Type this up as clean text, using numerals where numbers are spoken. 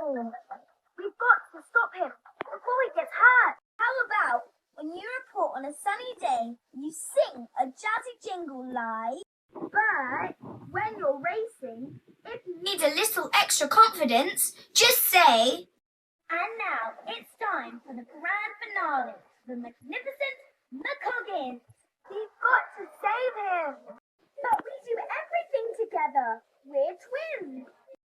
We've got to stop him before he gets hurt. How about when you report on a sunny day, you sing a jazzy jingle like... But when you're racing, if you need a little extra confidence, just say... And now it's time for the grand finale, the magnificent McCuggins. We've got to save him. But we do everything together. We're twins.